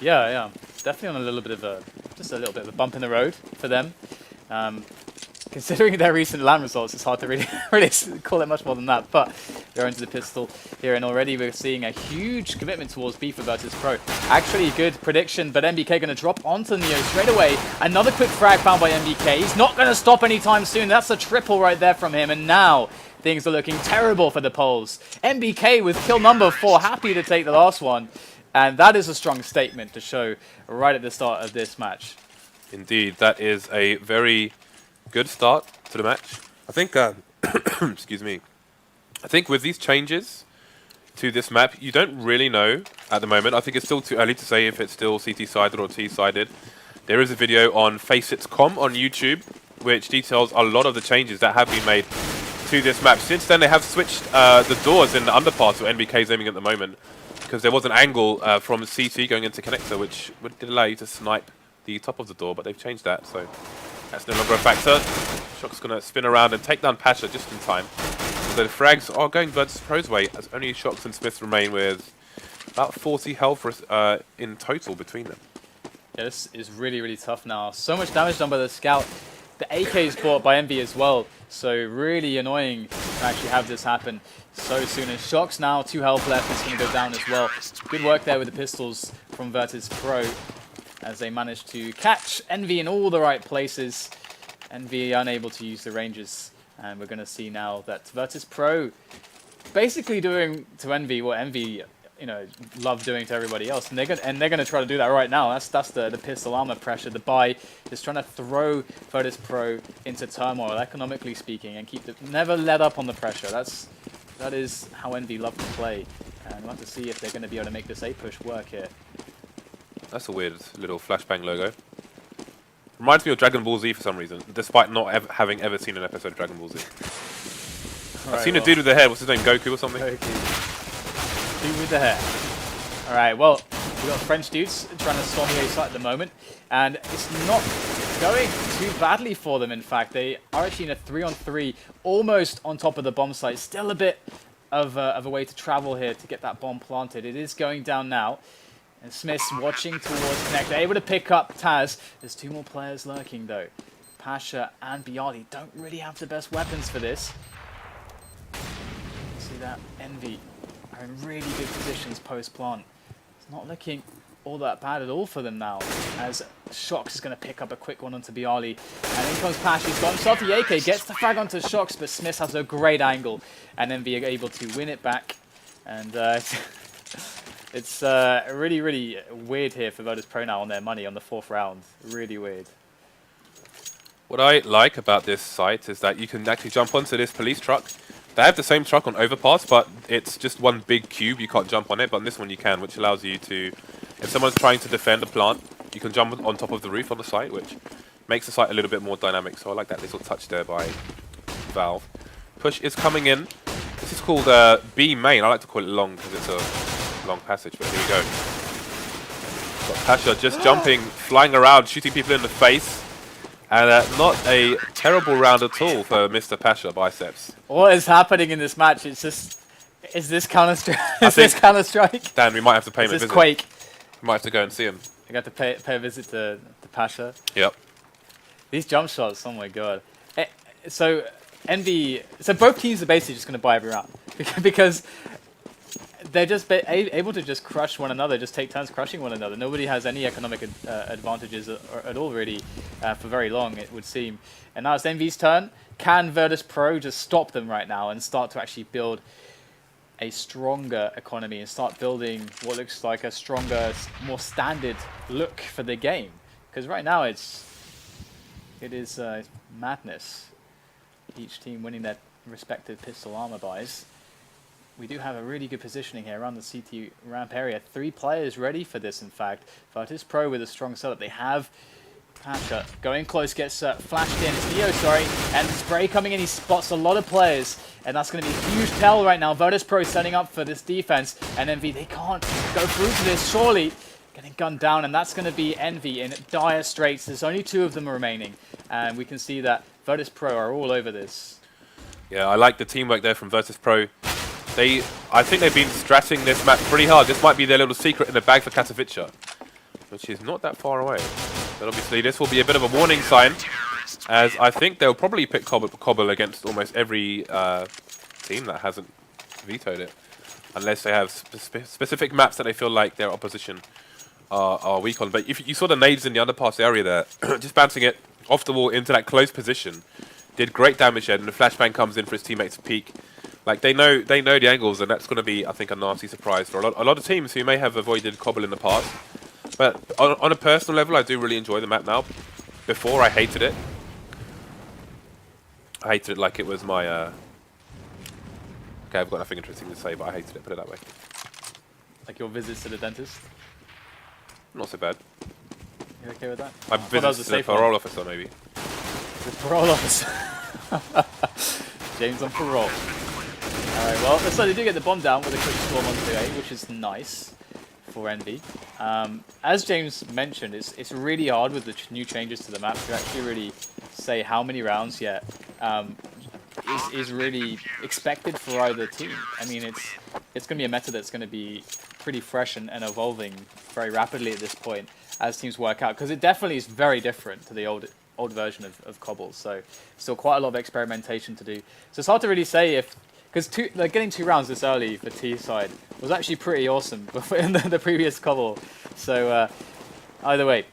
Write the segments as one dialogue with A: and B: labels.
A: Yeah. Definitely on a little bit of a, just a little bit of a bump in the road for them. Considering their recent LAN results, it's hard to really call it much more than that. But they're into the pistol here, and already we're seeing a huge commitment towards B for Virtus Pro. Actually, good prediction, but MBK going to drop onto Neo straight away. Another quick frag found by MBK. He's not going to stop anytime soon. That's a triple right there from him, and now things are looking terrible for the Poles. MBK with kill number 4, happy to take the last one. And that is a strong statement to show right at the start of this match.
B: Indeed, that is a very good start to the match. I think, excuse me, I think with these changes to this map, you don't really know at the moment. I think it's still too early to say if it's still CT-sided or T-sided. There is a video on FACEIT.com on YouTube, which details a lot of the changes that have been made to this map. Since then, they have switched the doors in the underpass where NBK is aiming at the moment, because there was an angle from CT going into connector, which did allow you to snipe the top of the door, but they've changed that, so that's no longer a factor. Shox going to spin around and take down Pasha just in time. So the frags are going Virtus Pro's way, as only Shox and SmithZz remain with about 40 health in total between them.
A: Yeah, this is really tough now. So much damage done by the scout. The AK is bought by EnVy as well, so really annoying to actually have this happen so soon. And Shox now, 2 health left, is going to go down as well. Good work there with the pistols from Virtus Pro, as they managed to catch EnVy in all the right places. EnVy unable to use the ranges, and we're going to see now that Virtus Pro basically doing to EnVy what EnVy, you know, love doing to everybody else, and they're going to try to do that right now. That's the pistol armor pressure. The buy is trying to throw Virtus Pro into turmoil, economically speaking, and never let up on the pressure. That is how EnVy love to play, and we'll have to see if they're going to be able to make this A push work here.
B: That's a weird little flashbang logo. Reminds me of Dragon Ball Z for some reason, despite not having ever seen an episode of Dragon Ball Z. I've seen a dude with the hair, what's his name, Goku or something?
A: Goku. Dude with the hair. Alright, well, we've got French dudes trying to storm the A site at the moment, and it's not going too badly for them, in fact. They are actually in a 3-on-3, almost on top of the bomb site. Still a bit of a way to travel here to get that bomb planted. It is going down now. And SmithZz watching towards Connect, able to pick up Taz. There's 2 more players lurking though. Pasha and byali don't really have the best weapons for this. See that EnVy are in really good positions post-plant. It's not looking all that bad at all for them now, as shox is going to pick up a quick one onto byali. And in comes Pasha, he's got himself the AK, gets the frag onto shox, but SmithZz has a great angle. And EnVy are able to win it back. And it's really weird here for Virtus Pro now on their money on the 4th round. Really weird.
B: What I like about this site is that you can actually jump onto this police truck. They have the same truck on overpass, but it's just one big cube. You can't jump on it, but on this one you can, which allows you to, if someone's trying to defend a plant, you can jump on top of the roof on the site, which makes the site a little bit more dynamic. So I like that little touch there by Valve. Push is coming in. This is called B main. I like to call it long because it's a long passage, but here we go. Got Pasha just jumping, flying around, shooting people in the face. And not a terrible round at all for Mr. Pasha Biceps.
A: What is happening in this match? It's just... Is this Counter-Strike? Is this Counter-Strike?
B: Dan, we might have to pay him a visit.
A: Is this Quake?
B: We might have to go and see him.
A: You got to pay a visit to Pasha.
B: Yep.
A: These jump shots, oh my god. So, EnVy... So both teams are basically just going to buy every round. Because they're just able to just crush one another, just take turns crushing one another. Nobody has any economic advantages at all, really, for very long, it would seem. And now it's EnVy's turn. Can Virtus Pro just stop them right now and start to actually build a stronger economy and start building what looks like a stronger, more standard look for the game? Because right now it is madness. Each team winning their respective pistol armor buys. We do have a really good positioning here around the CT ramp area. 3 players ready for this, in fact. Virtus Pro with a strong setup. They have Pasha going close, gets flashed in. It's Neo, sorry. And Spray coming in. He spots a lot of players. And that's going to be a huge tell right now. Virtus Pro setting up for this defense. And EnVy, they can't go through to this, surely. Getting gunned down. And that's going to be EnVy in dire straits. There's only 2 of them remaining. And we can see that Virtus Pro are all over this.
B: Yeah, I like the teamwork there from Virtus Pro. I think they've been stressing this match pretty hard. This might be their little secret in the bag for Katowice. which is not that far away. But obviously this will be a bit of a warning sign, as I think they'll probably pick Cobble against almost every team that hasn't vetoed it, unless they have specific maps that they feel like their opposition are weak on. But if you saw the nades in the underpass area there, just bouncing it off the wall into that close position, did great damage there, and the flashbang comes in for his teammate to peek. Like, they know the angles, and that's going to be, I think, a nasty surprise for a lot of teams who may have avoided Cobble in the past. But on a personal level, I do really enjoy the map now. Before, I hated it. I hated it like it was my... Okay, I've got nothing interesting to say, but I hated it, put it that way.
A: Like your visits to the dentist?
B: Not so bad.
A: You okay with that?
B: My visits to the parole officer, maybe.
A: The parole officer. James on parole. Alright, well, so they do get the bomb down with a quick storm onto A, which is nice for EnVy. As James mentioned, it's really hard with the new changes to the map to actually really say how many rounds yet is really expected for either team. I mean, it's going to be a meta that's going to be pretty fresh and evolving very rapidly at this point as teams work out, because it definitely is very different to the old version of Cobble. So still quite a lot of experimentation to do. So it's hard to really say if, because getting 2 rounds this early for T side was actually pretty awesome in the previous Cobble. So either way,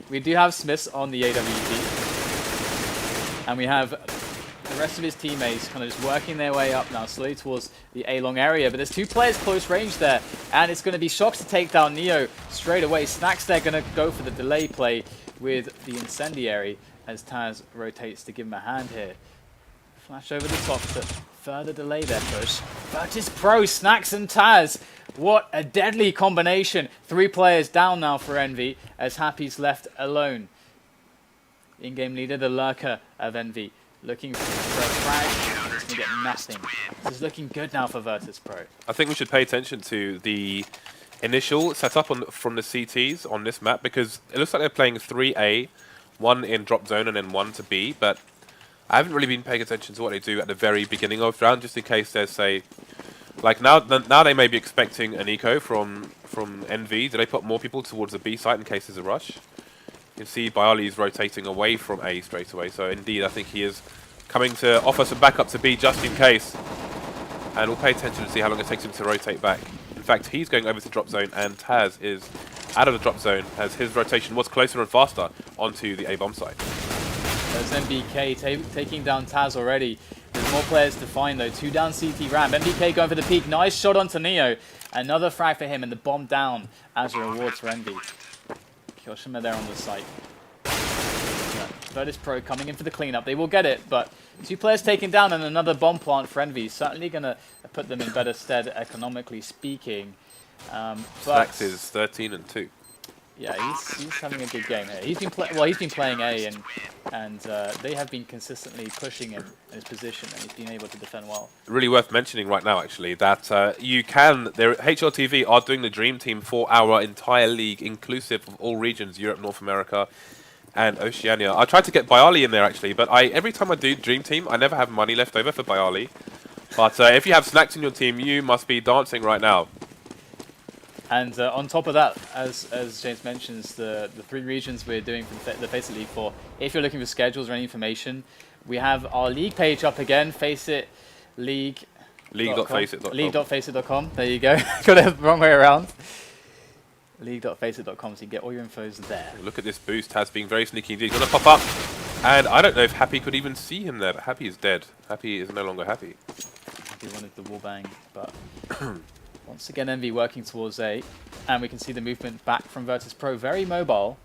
A: we do have SmithZz on the AWP, and we have the rest of his teammates kind of just working their way up now slowly towards the A-long area. But there's 2 players close range there, and it's going to be shox to take down Neo straight away. Snax, they're going to go for the delay play with the incendiary as Taz rotates to give him a hand here. Flash over the top to further delay their push. Virtus Pro, Snax and Taz. What a deadly combination. 3 players down now for EnVy as Happy's left alone. In-game leader, the lurker of EnVy, looking for a frag. He's going to get nothing. This is looking good now for Virtus Pro.
B: I think we should pay attention to the initial setup from the CTs on this map, because it looks like they're playing 3A, 1 in drop zone and then 1 to B, but I haven't really been paying attention to what they do at the very beginning of the round, just in case there's, say, like now they may be expecting an eco from EnVy. Do they put more people towards the B site in case there's a rush? You can see byali is rotating away from A straight away, so indeed I think he is coming to offer some backup to B just in case. And we'll pay attention to see how long it takes him to rotate back. In fact, he's going over to drop zone, and Taz is out of the drop zone as his rotation was closer and faster onto the A-bomb site.
A: There's MBK taking down Taz already. There's more players to find though. 2 down CT ramp. MBK going for the peak. Nice shot onto Neo. Another frag for him and the bomb down as a reward for EnVy. kioShima there on the site. Yeah. Virtus Pro coming in for the cleanup. They will get it, but 2 players taken down and another bomb plant for EnVy. Certainly going to put them in better stead economically speaking.
B: Snax is 13 and 2.
A: Yeah, he's having a good game here. He's been playing A, and they have been consistently pushing him in his position, and he's been able to defend well.
B: Really worth mentioning right now, actually, that HLTV are doing the Dream Team for our entire league, inclusive of all regions, Europe, North America, and Oceania. I tried to get byali in there, actually, but every time I do Dream Team, I never have money left over for byali. But if you have Snax in your team, you must be dancing right now.
A: And on top of that, as James mentions, the 3 regions we're doing for the FACEIT League for, if you're looking for schedules or any information, we have our league page up again, FACEIT League.
B: League.faceit.com.
A: League.faceit.com. There you go. Got it the wrong way around. League.faceit.com, so you get all your infos there.
B: Look at this boost. Taz being very sneaky indeed. He's going to pop up. And I don't know if Happy could even see him there, but Happy is dead. Happy is no longer Happy.
A: He wanted the wallbang, but... Once again, EnVy working towards A, and we can see the movement back from Virtus Pro, very mobile.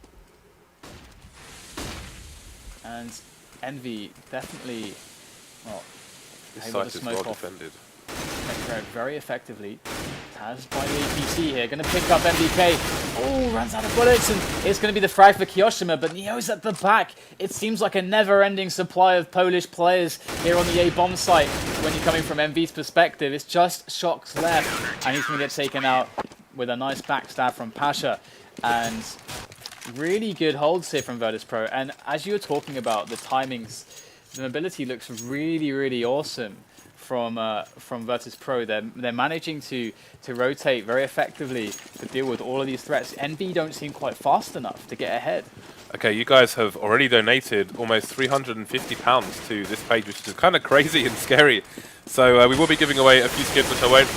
A: And EnVy definitely, well,
B: this
A: able
B: site
A: to
B: is
A: smoke
B: well
A: off
B: defended.
A: very effectively. Taz by the APC here, going to pick up MBK. Oh, runs out of bullets, and it's going to be the frag for kioShima, but Neo's at the back. It seems like a never-ending supply of Polish players here on the A-bomb site. When you're coming from EnVy's perspective, it's just shox left, and he's going to get taken out with a nice backstab from Pasha. And really good holds here from Virtus Pro. And as you were talking about the timings, the mobility looks really, really awesome from Virtus Pro. They're managing to rotate very effectively to deal with all of these threats. EnVy don't seem quite fast enough to get ahead.
B: Okay, you guys have already donated almost £350 to this page, which is kind of crazy and scary. So we will be giving away a few skins, which I won't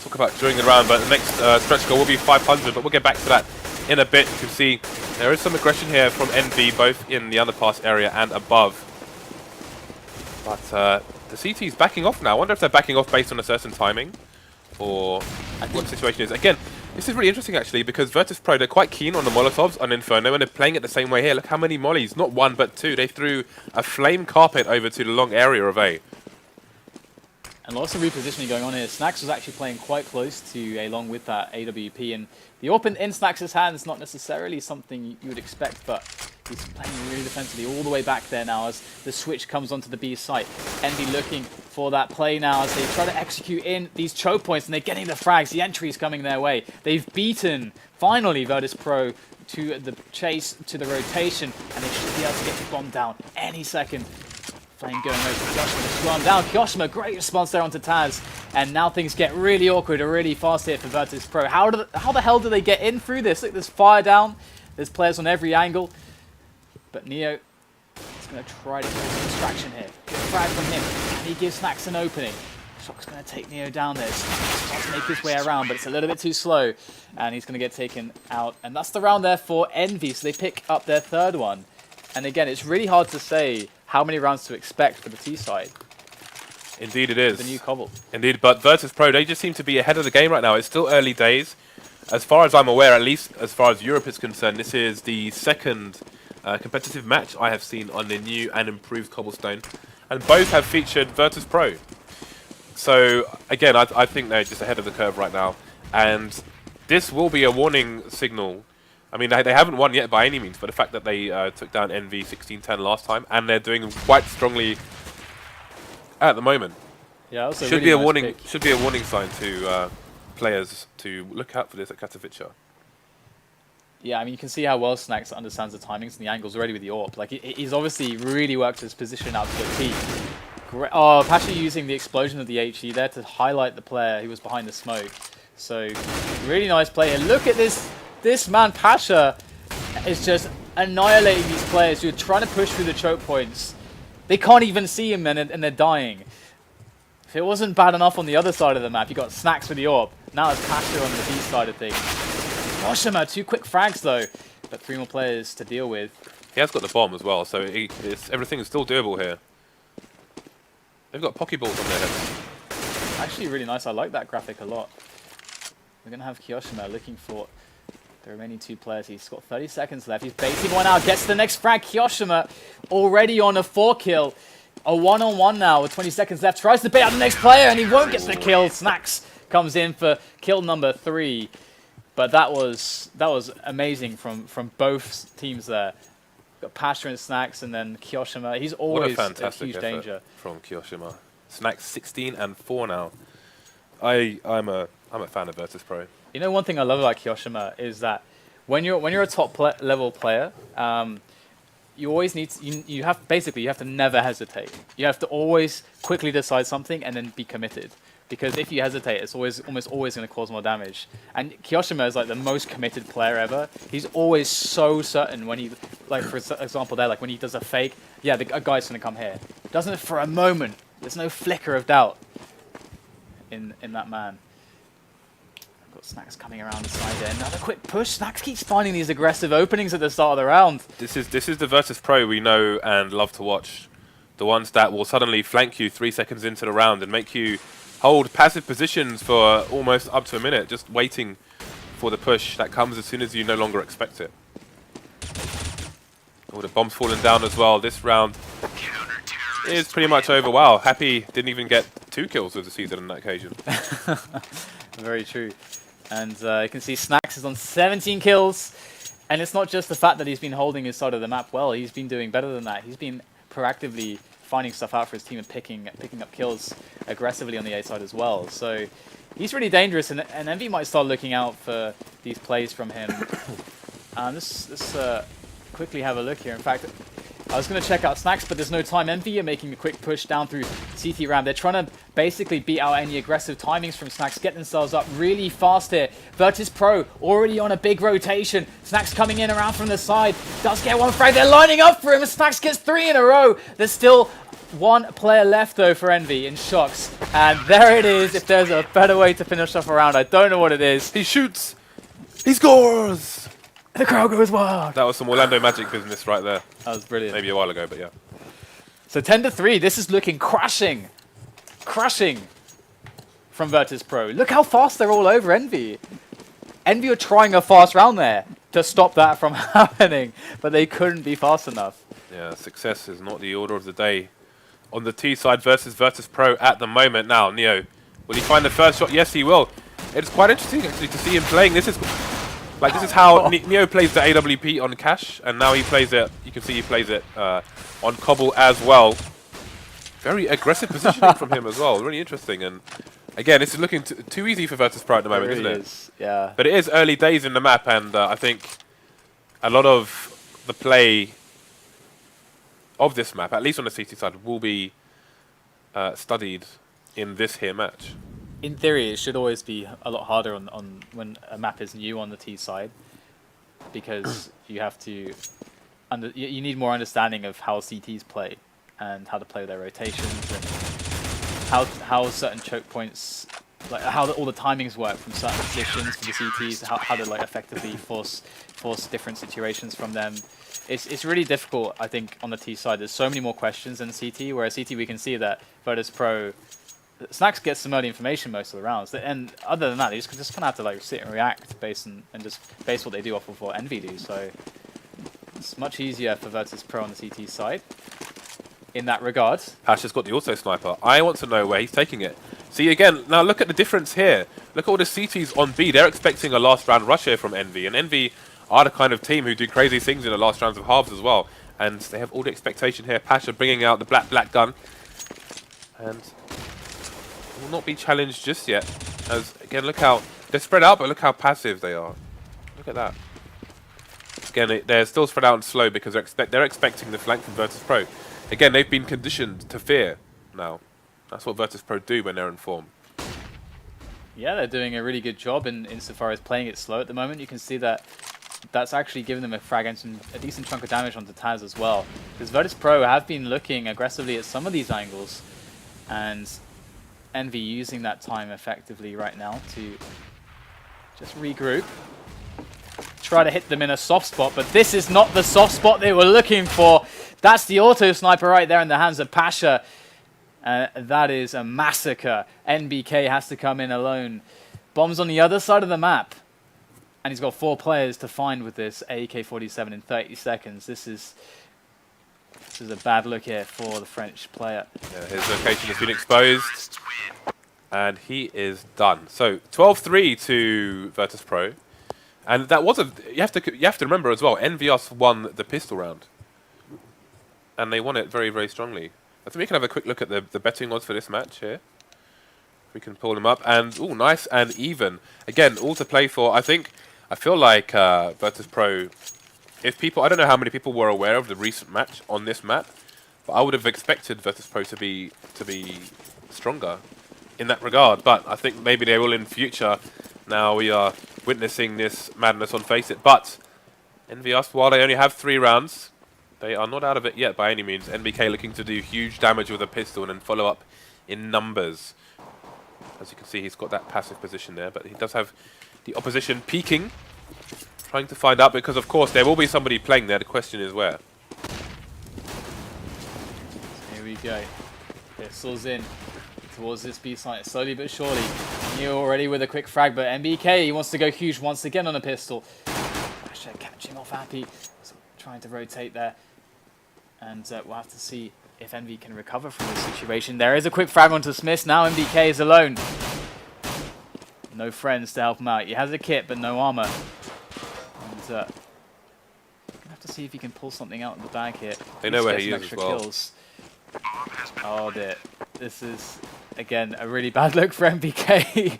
B: talk about during the round, but the next stretch goal will be 500, but we'll get back to that in a bit. You can see there is some aggression here from EnVy, both in the underpass area and above. But the CT is backing off now. I wonder if they're backing off based on a certain timing, or what the situation is. Again, this is really interesting actually, because Virtus Pro, they're quite keen on the Molotovs on Inferno, and they're playing it the same way here. Look how many mollies, not one but two. They threw a flame carpet over to the long area of A.
A: And lots of repositioning going on here. Snax was actually playing quite close to A long with that AWP, and the open in Snax's hands not necessarily something you would expect, but he's playing really defensively all the way back there now as the switch comes onto the B site. EnVy looking for that play now as they try to execute in these choke points, and they're getting the frags. The entry is coming their way. They've beaten, finally, Virtus Pro to the chase, to the rotation, and they should be able to get the bomb down any second. Flame going over to kioShima to scrum down. kioShima, great response there onto Taz. And now things get really awkward and really fast here for Virtus Pro. How the hell do they get in through this? Look, there's fire down. There's players on every angle. But Neo is going to try to get some distraction here. Good frag from him. And he gives Snax an opening. shox going to take Neo down there. Snax tries to make his way around, but it's a little bit too slow. And he's going to get taken out. And that's the round there for EnVy. So they pick up their third one. And again, it's really hard to say how many rounds to expect for the T side.
B: Indeed it is.
A: The new cobble.
B: Indeed, but Virtus Pro, they just seem to be ahead of the game right now. It's still early days. As far as I'm aware, at least as far as Europe is concerned, this is the second competitive match I have seen on the new and improved cobblestone. And both have featured Virtus Pro. So, again, I think they're just ahead of the curve right now. And this will be a warning signal. I mean, they haven't won yet by any means, but the fact that they took down EnVy 16-10 last time, and they're doing quite strongly at the moment.
A: Yeah, also
B: should
A: really
B: be a
A: nice
B: warning.
A: pick.
B: Should be a warning sign to players to look out for this at Katowice.
A: Yeah, I mean, you can see how well Snax understands the timings and the angles already with the AWP. Like, he's obviously really worked his position out to the T. Oh, Pasha using the explosion of the HE there to highlight the player who was behind the smoke. So, really nice play. And look at this. This man, Pasha, is just annihilating these players who are trying to push through the choke points. They can't even see him, and they're dying. If it wasn't bad enough on the other side of the map, you got Snax with the AWP. Now it's Pasha on the B side of things. kioShima, 2 quick frags though, but 3 more players to deal with.
B: He has got the bomb as well, so everything is still doable here. They've got Pokeballs on their heads.
A: Actually really nice, I like that graphic a lot. We're going to have kioShima looking for the remaining 2 players. He's got 30 seconds left, he's baiting one out, gets the next frag. kioShima already on a 4 kill. A 1-on-1 now with 20 seconds left, tries to bait out the next player and he won't get the kill. Snax comes in for kill number 3. But that was amazing from both teams there. Got Pasha and Snax, and then kioShima. He's always a huge danger
B: from kioShima. Snax 16-4 now. I'm a fan of Virtus Pro.
A: You know, one thing I love about kioShima is that when you're a top level player, you always need to, you have to never hesitate. You have to always quickly decide something and then be committed. Because if you hesitate, it's almost always going to cause more damage. And kioShima is like the most committed player ever. He's always so certain when he, like for example there, like when he does a fake, yeah, a guy's going to come here. Doesn't for a moment. There's no flicker of doubt in that man. Got Snax coming around the side there. Another quick push. Snax keeps finding these aggressive openings at the start of the round.
B: This is the Virtus Pro we know and love to watch. The ones that will suddenly flank you 3 seconds into the round and make you hold passive positions for almost up to a minute, just waiting for the push that comes as soon as you no longer expect it. Oh, the bomb's falling down as well. This round is pretty much over. Wow, Happy didn't even get 2 kills of the season on that occasion.
A: Very true. And you can see Snax is on 17 kills. And it's not just the fact that he's been holding his side of the map well. He's been doing better than that. He's been proactively finding stuff out for his team and picking up kills aggressively on the A side as well. So he's really dangerous, and EnVy might start looking out for these plays from him. Let's quickly have a look here. In fact, I was going to check out Snax, but there's no time. EnVy are making a quick push down through CT ramp. They're trying to basically beat out any aggressive timings from Snax, get themselves up really fast here. Virtus.pro already on a big rotation. Snax coming in around from the side, does get one frag. They're lining up for him, and Snax gets 3 in a row. There's still one player left though for EnVy in shox, and there it is. If there's a better way to finish off a round, I don't know what it is.
B: He shoots. He scores.
A: The crowd goes wild.
B: That was some Orlando Magic business right there.
A: That was brilliant.
B: Maybe a while ago, but yeah.
A: So 10-3, this is looking crushing from Virtus.pro. Look how fast they're all over EnVy. EnVy are trying a fast round there to stop that from happening, but they couldn't be fast enough.
B: Yeah, success is not the order of the day on the T side versus Virtus.pro at the moment. Now, Neo, will he find the first shot? Yes, he will. It's quite interesting actually to see him playing. This is how Neo plays the AWP on Cash, and now he plays it. You can see he plays it on Cobble as well. Very aggressive positioning from him as well. Really interesting. And again, this is looking too easy for Virtus.pro at the moment,
A: really
B: isn't it?
A: is, yeah.
B: But it is early days in the map, and I think a lot of the play of this map, at least on the CT side, will be studied in this here match.
A: In theory, it should always be a lot harder on when a map is new on the T side, because you have to you need more understanding of how CTs play and how to play their rotations and how certain choke points, like how all the timings work from certain positions for the CTs, how to like effectively force different situations from them. It's really difficult, I think, on the T side. There's so many more questions than CT, whereas CT we can see that Virtus.pro, Snax gets some early information most of the rounds, and other than that, they just kind of have to like sit and react based and just base what they do off of what EnVy do. So it's much easier for Virtus.pro on the CT side in that regard.
B: Pasha's got the auto sniper. I want to know where he's taking it. See again, now look at the difference here. Look at all the CTs on B. They're expecting a last round rush here from EnVy, and EnVy are the kind of team who do crazy things in the last rounds of halves as well. And they have all the expectation here. Pasha bringing out the black gun, and will not be challenged just yet. As again, look how they're spread out, but look how passive they are. Look at that. Again, they're still spread out and slow because they're expecting the flank from Virtus.pro. Again, they've been conditioned to fear now. That's what Virtus.pro do when they're in form.
A: Yeah, they're doing a really good job insofar as playing it slow at the moment. You can see that that's actually given them a frag and a decent chunk of damage onto Taz as well. Because Virtus.pro have been looking aggressively at some of these angles, and EnVy using that time effectively right now to just regroup. Try to hit them in a soft spot, but this is not the soft spot they were looking for. That's the auto sniper right there in the hands of Pasha. That is a massacre. NBK has to come in alone. Bombs on the other side of the map. And he's got 4 players to find with this AK-47 in 30 seconds. This is a bad look here for the French player.
B: Yeah, his location has been exposed, and he is done. So 12-3 to Virtus.pro, and that wasn't. You have to remember as well. EnVyUs won the pistol round, and they won it very, very strongly. I think we can have a quick look at the betting odds for this match here. We can pull them up, and oh, nice and even. Again, all to play for. I feel like Virtus.pro. If people, I don't know how many people were aware of the recent match on this map, but I would have expected Virtus.pro to be stronger in that regard. But I think maybe they will in future. Now we are witnessing this madness on FACEIT. But EnVyUs, while they only have 3 rounds, they are not out of it yet by any means. NBK looking to do huge damage with a pistol and then follow up in numbers. As you can see, he's got that passive position there, but he does have the opposition peeking, trying to find out, because of course there will be somebody playing there. The question is where.
A: Here we go. Pistols in towards this B site, slowly but surely. Neo already with a quick frag, but NBK, he wants to go huge once again on a pistol. Pasha catching off Happy, so trying to rotate there. And we'll have to see if EnVy can recover from this situation. There is a quick frag onto SmithZz. Now MBK is alone. No friends to help him out. He has a kit, but no armor. And gonna have to see if he can pull something out of the bag here.
B: They know where he is as well.
A: Kills. Oh dear. This is, again, a really bad look for MBK.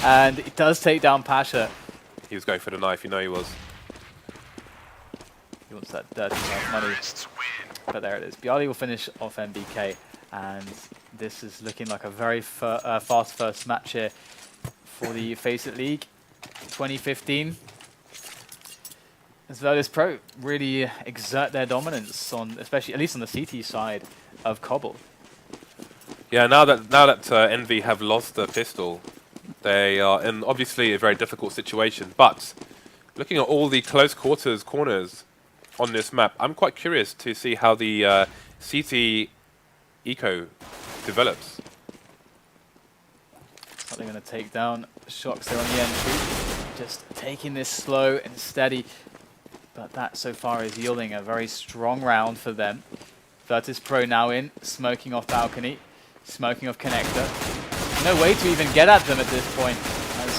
A: And it does take down Pasha.
B: He was going for the knife, you know he was.
A: He wants that dirty knife money. But there it is. byali will finish off MBK, and This is looking like a very fast first match here for the FACEIT League 2015. As Virtus Pro really exert their dominance on, especially at least on the CT side of Cobble.
B: Yeah, now that EnVy have lost the pistol, they are in obviously a very difficult situation. But looking at all the close quarters corners on this map, I'm quite curious to see how the CT eco develops.
A: So they're going to take down shox there on the entry, just taking this slow and steady. But that so far is yielding a very strong round for them. Virtus Pro now in, smoking off balcony, smoking off connector. No way to even get at them at this point.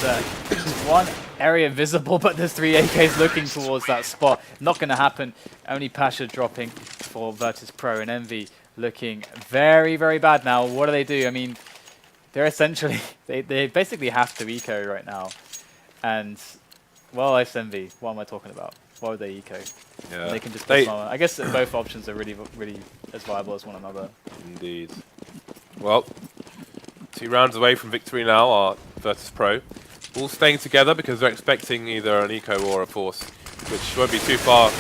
A: There's just one area visible, but there's 3 AKs looking towards that spot. Not going to happen. Only Pasha dropping for Virtus Pro, and EnVy looking very, very bad now. What do? I mean, they're essentially, they basically have to eco right now. And, well, it's EnVy. What am I talking about? Why would they eco?
B: Yeah.
A: They can just put some, I guess both options are really, really as viable as one another.
B: Indeed. Well, 2 rounds away from victory now are Virtus Pro. All staying together because they're expecting either an eco or a force, which won't be too far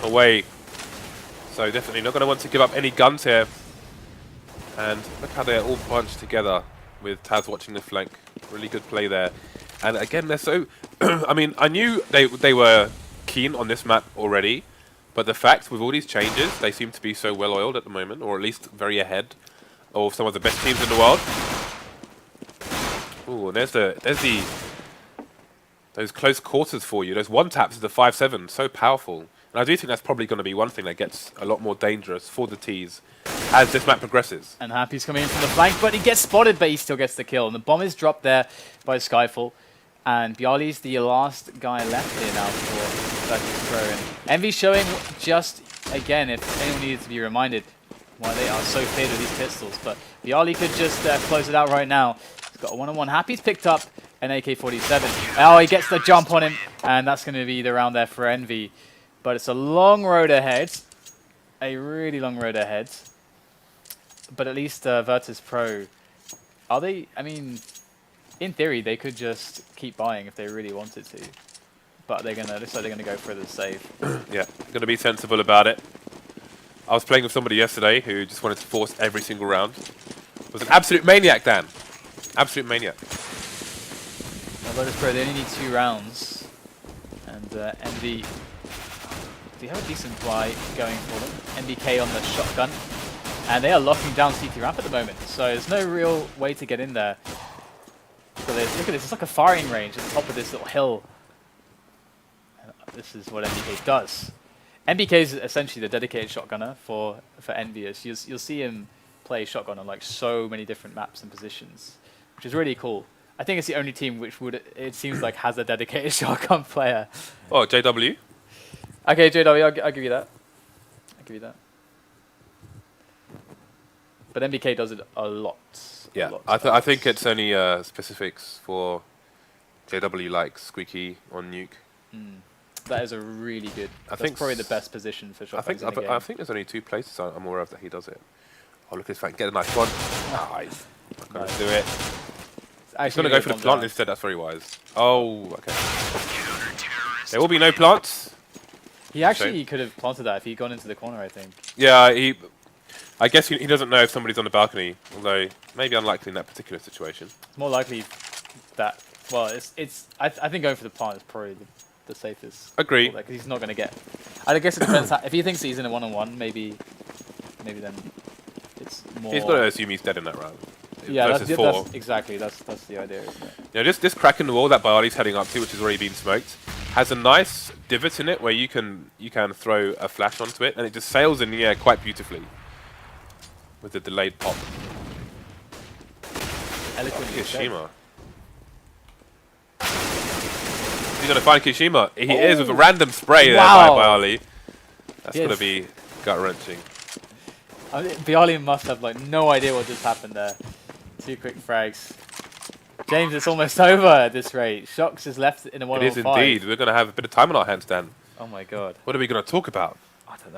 B: away. So definitely not going to want to give up any guns here. And look how they're all bunched together with Taz watching the flank. Really good play there. And again, they're so... I mean, I knew they were keen on this map already, but the fact with all these changes, they seem to be so well oiled at the moment, or at least very ahead of some of the best teams in the world. Ooh, and there's those close quarters for you. Those one taps of the 5-7, so powerful. And I do think that's probably going to be one thing that gets a lot more dangerous for the Ts as this map progresses.
A: And Happy's coming in from the flank, but he gets spotted, but he still gets the kill. And the bomb is dropped there by Skyfall. And byali's the last guy left here now for Virtus Pro. And EnVy showing just, again, if anyone needed to be reminded, why they are so feared with these pistols. But byali could just close it out right now. He's got a one-on-one. Happy's picked up an AK-47. Oh, he gets the jump on him, and that's going to be the round there for EnVy. But it's a long road ahead. A really long road ahead. But at least Virtus Pro, are they, I mean, in theory, they could just keep buying if they really wanted to. But they're gonna, looks like they're going to go for the save.
B: Yeah, going to be sensible about it. I was playing with somebody yesterday who just wanted to force every single round. Was an absolute maniac, Dan. Absolute maniac.
A: Well, Virtus Pro, they only need 2 rounds. And EnVy, they have a decent buy going for them. NBK on the shotgun. And they are locking down CT ramp at the moment. So there's no real way to get in there. So look at this, it's like a firing range at the top of this little hill. And this is what NBK does. NBK is essentially the dedicated shotgunner for EnVyUs. You'll see him play shotgun on like so many different maps and positions, which is really cool. I think it's the only team which would, it seems like, has a dedicated shotgun player.
B: Oh, JW?
A: Okay, JW, I'll give you that. I'll give you that. But NBK does it a lot.
B: Yeah, I think it's only specifics for JW like Squeaky on Nuke.
A: That is a really good. That's probably the best position for shotguns in the game.
B: I think there's only 2 places I'm aware of that he does it. Oh, look at this fan. Get a nice one. Nice. Not going to do it. He's going to go for the plant instead. That's very wise. Oh, okay. There will be no plants.
A: He actually could have planted that if he'd gone into the corner, I think.
B: Yeah, I guess he doesn't know if somebody's on the balcony, although maybe unlikely in that particular situation.
A: It's more likely that, well, I think going for the plant is probably the safest.
B: Agree.
A: Because he's not going to get. I guess it depends. If he thinks he's in a one-on-one, maybe then it's more.
B: He's got to assume he's dead in that round.
A: Yeah, that's exactly. That's the idea, isn't it?
B: You know, this crack in the wall that byali's heading up to, which has already been smoked, has a nice divot in it where you can throw a flash onto it, and it just sails in the air quite beautifully with a delayed pop.
A: Eloquently
B: kioShima. He's going to find kioShima. He is with a random spray there by byali. That's going to be gut-wrenching.
A: I mean, byali must have like no idea what just happened there. 2 quick frags. James, it's almost over at this rate. shox is left in a 1-on-5.
B: It is indeed. We're going to have a bit of time on our hands, Dan.
A: Oh my god.
B: What are we going to talk about?
A: I don't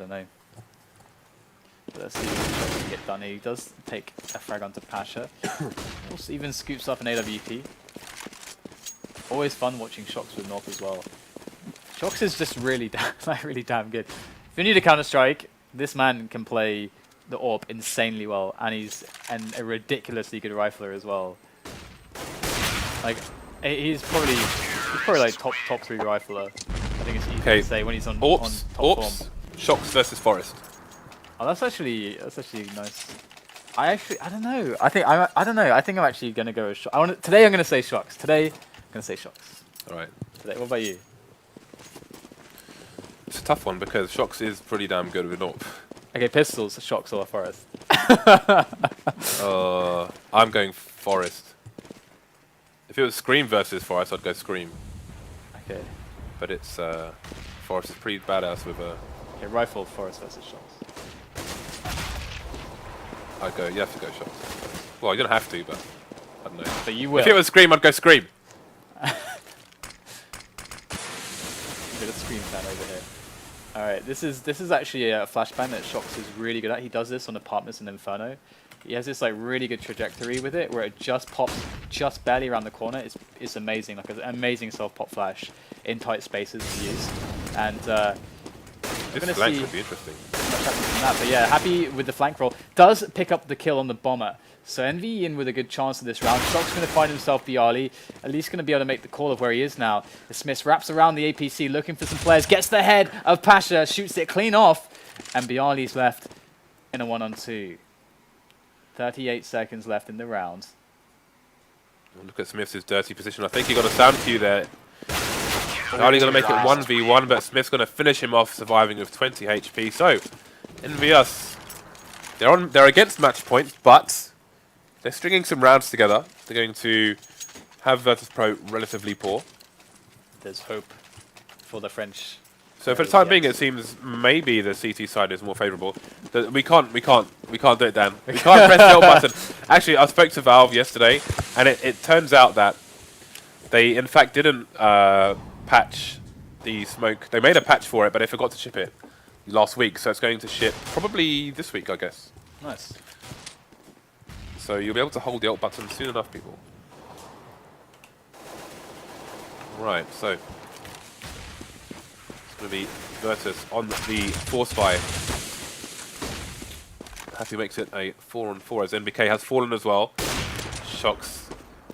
A: know. So let's see what shox can get done here. He does take a frag onto Pasha. Also even scoops up an AWP. Always fun watching shox with North as well. Shox is just really damn good. If you need a Counter-Strike, this man can play the AWP insanely well, and he's a ridiculously good rifler as well. Like he's probably like top 3 rifler. I think it's easy to say when he's on top form.
B: Shox versus Forest.
A: Oh, that's actually nice. I don't know. I don't know. I think I'm actually gonna go with shox. Today I'm gonna say shox. Today I'm gonna say shox.
B: All right.
A: Today, what about you?
B: It's a tough one because shox is pretty damn good with AWP.
A: Okay, pistols, shox or Forest.
B: I'm going Forest. If it was Scream versus Forest, I'd go Scream.
A: Okay.
B: But it's Forest is pretty badass with a.
A: Okay, rifle, Forest versus shox.
B: I'd go. You have to go shox. Well, you don't have to, but I don't know.
A: But you will.
B: If it was Scream, I'd go Scream.
A: Bit of Scream fan over here. All right, this is actually a flashbang that shox is really good at. He does this on Apartments and Inferno. He has this like really good trajectory with it, where it just pops just barely around the corner. It's amazing, like an amazing self-pop flash in tight spaces to use. And we're gonna
B: flank
A: see
B: would be interesting.
A: much happens from that. But yeah, happy with the flank roll. Does pick up the kill on the bomber. So EnVy in with a good chance of this round. shox going to find himself byali. At least going to be able to make the call of where he is now. The SmithZz wraps around the APC looking for some players. Gets the head of Pasha. Shoots it clean off. And byali's left in a 1-on-2. 38 seconds left in the round.
B: Look at SmithZz dirty position. I think he got a sound cue there. byali going to make it 1v1, but SmithZz going to finish him off, surviving with 20 HP. So, EnVyUs, they're against match point, but they're stringing some rounds together. They're going to have Virtus Pro relatively poor.
A: There's hope for the French.
B: So for the time being, it seems maybe the CT side is more favourable. We can't do it, Dan. We can't press the L button. Actually, I spoke to Valve yesterday, and it turns out that they in fact didn't patch the smoke. They made a patch for it, but they forgot to ship it last week. So it's going to ship probably this week, I guess.
A: Nice.
B: So you'll be able to hold the alt button soon enough, people. Right, so it's going to be Virtus on the force fire. Happy makes it a 4-on-4 as NBK has fallen as well. shox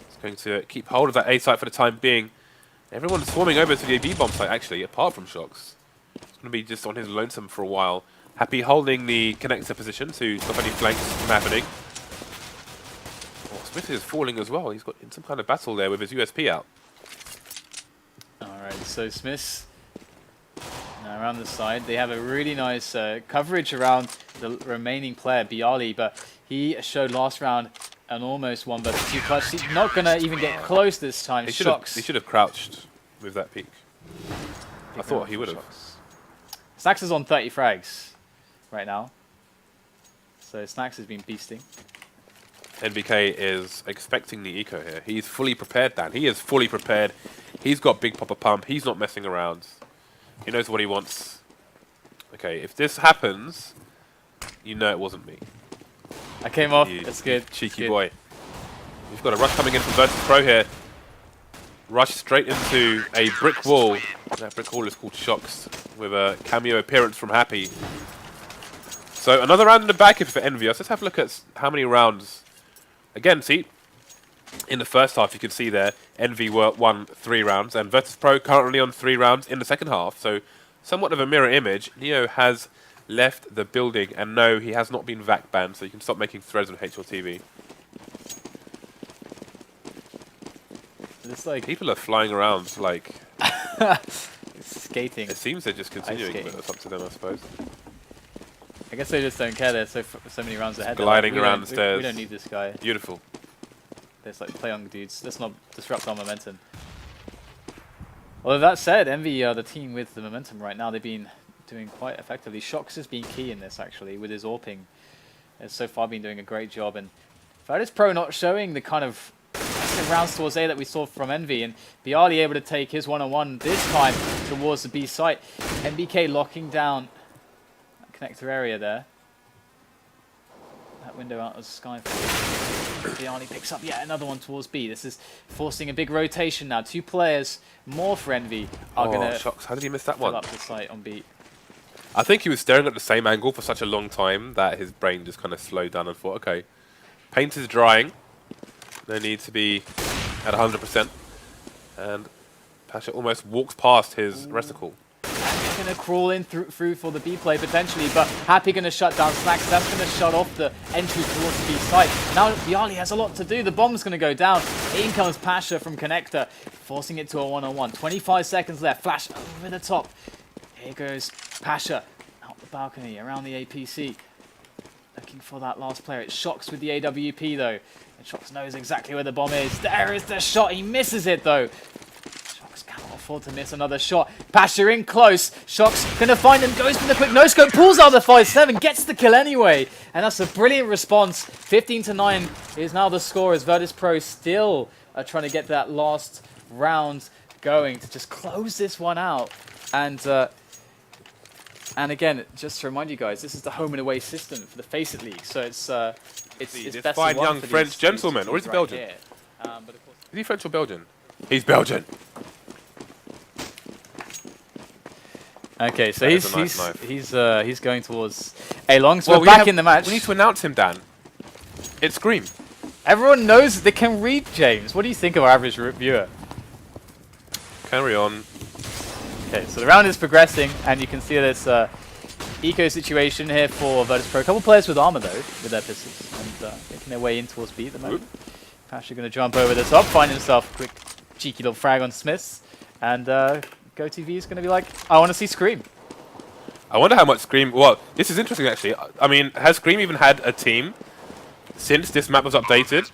B: is going to keep hold of that A site for the time being. Everyone's swarming over to the AB bomb site actually, apart from shox. It's going to be just on his lonesome for a while. Happy holding the connector position to stop any flanks from happening. SmithZz is falling as well. He's got in some kind of battle there with his USP out.
A: Alright, so SmithZz now around the side. They have a really nice coverage around the remaining player, byali, but he showed last round an almost 1-versus-2 clutch. He's not going to even get close this time.
B: He
A: shox.
B: should have crouched with that peak. I thought he would have.
A: Snax is on 30 frags right now. So Snax has been beasting.
B: NBK is expecting the eco here. He's fully prepared, Dan. He is fully prepared. He's got big popper pump. He's not messing around. He knows what he wants. Okay, if this happens, you know it wasn't me.
A: I came off. That's good.
B: Cheeky boy. We've got a rush coming in from Virtus Pro here. Rush straight into a brick wall. That brick wall is called shox, with a cameo appearance from Happy. So another round in the back for EnVyUs. Let's have a look at how many rounds. Again, see, in the first half you can see there, EnVy won 3 rounds, and Virtus Pro currently on 3 rounds in the second half. So somewhat of a mirror image. Neo has left the building, and no, he has not been VAC banned, so you can stop making threads on HLTV.
A: It's like
B: people are flying around like
A: skating.
B: It seems they're just continuing, but it's up to them, I suppose.
A: I guess they just don't care. They're so many rounds ahead.
B: Gliding
A: like,
B: around the stairs.
A: We don't need this guy.
B: Beautiful.
A: It's like play on dudes. Let's not disrupt our momentum. Although that said, EnVy are the team with the momentum right now. They've been doing quite effectively. shox has been key in this actually with his AWPing. Has so far been doing a great job, and Virtus Pro not showing the kind of rounds towards A that we saw from EnVy, and byali able to take his 1-on-1 this time towards the B site. NBK locking down that connector area there. that window out of Sky. byali picks up yet another one towards B. This is forcing a big rotation now. 2 players more for EnVy are going to
B: shox. How did he miss that
A: fill
B: one?
A: up the site on B.
B: I think he was staring at the same angle for such a long time that his brain just kind of slowed down and thought, okay, paint is drying. No need to be at 100%. And Pasha almost walks past his reticle.
A: He's going to crawl in through for the B play potentially, but Happy going to shut down Snax. That's going to shut off the entry towards the B site. Now byali has a lot to do. The bomb's going to go down. In comes Pasha from Connector, forcing it to a 1-on-1. 25 seconds left. Flash over the top. Here goes Pasha out the balcony around the APC. Looking for that last player. It's shox with the AWP though. And shox knows exactly where the bomb is. There is the shot. He misses it though. shox cannot afford to miss another shot. Pasha in close. shox gonna find him. Goes for the quick no scope. Pulls out the 5-7. Gets the kill anyway. And that's a brilliant response. 15-9 is now the score as Virtus Pro still are trying to get that last round going to just close this one out. And again, just to remind you guys, this is the home and away system for the FACEIT League, so it's
B: This
A: best
B: fine
A: of one
B: young
A: for
B: French
A: these
B: gentleman, or is
A: teams
B: he Belgian?
A: here. But of course,
B: Is he French or Belgian? He's Belgian.
A: okay, so
B: That is a nice knife.
A: he's going towards a long. So we're back in the match.
B: We need to announce him, Dan. It's Scream.
A: Everyone knows they can read James. What do you think of our average viewer?
B: Carry on.
A: Okay, so the round is progressing, and you can see this eco situation here for Virtus Pro. A couple players with armor though, with their pistols, and making their way in towards B at the moment. Pasha going to jump over the top, find himself a quick cheeky little frag on SmithZz, and GoTV is going to be like, I want to see Scream.
B: I wonder how much Scream... Well, this is interesting actually. I mean, has Scream even had a team since this map was updated?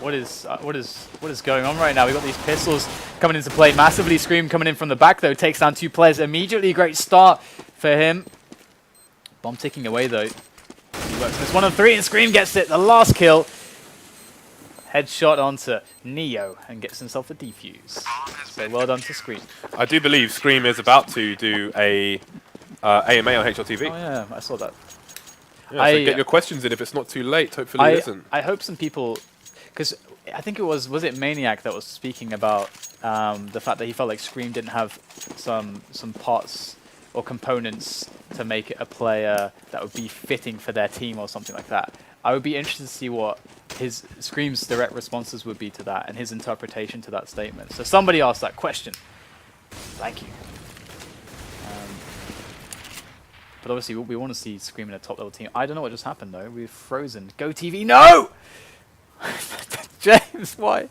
A: What is going on right now? We've got these pistols coming into play massively. Scream coming in from the back though, takes down 2 players immediately. Great start for him. Bomb ticking away though. He works on this 1 on 3 and Scream gets it. The last kill. Headshot onto Neo and gets himself a defuse. So well done to Scream.
B: I do believe Scream is about to do a AMA on HLTV.
A: Oh yeah, I saw that.
B: Yeah, so get your questions in if it's not too late. Hopefully it isn't.
A: I hope some people, because I think it was it Maniac that was speaking about the fact that he felt like Scream didn't have some parts or components to make it a player that would be fitting for their team or something like that. I would be interested to see what his Scream's direct responses would be to that and his interpretation to that statement. So somebody asked that question. Thank you. But obviously we want to see Scream in a top level team. I don't know what just happened though. We've frozen. GoTV, no! James, why?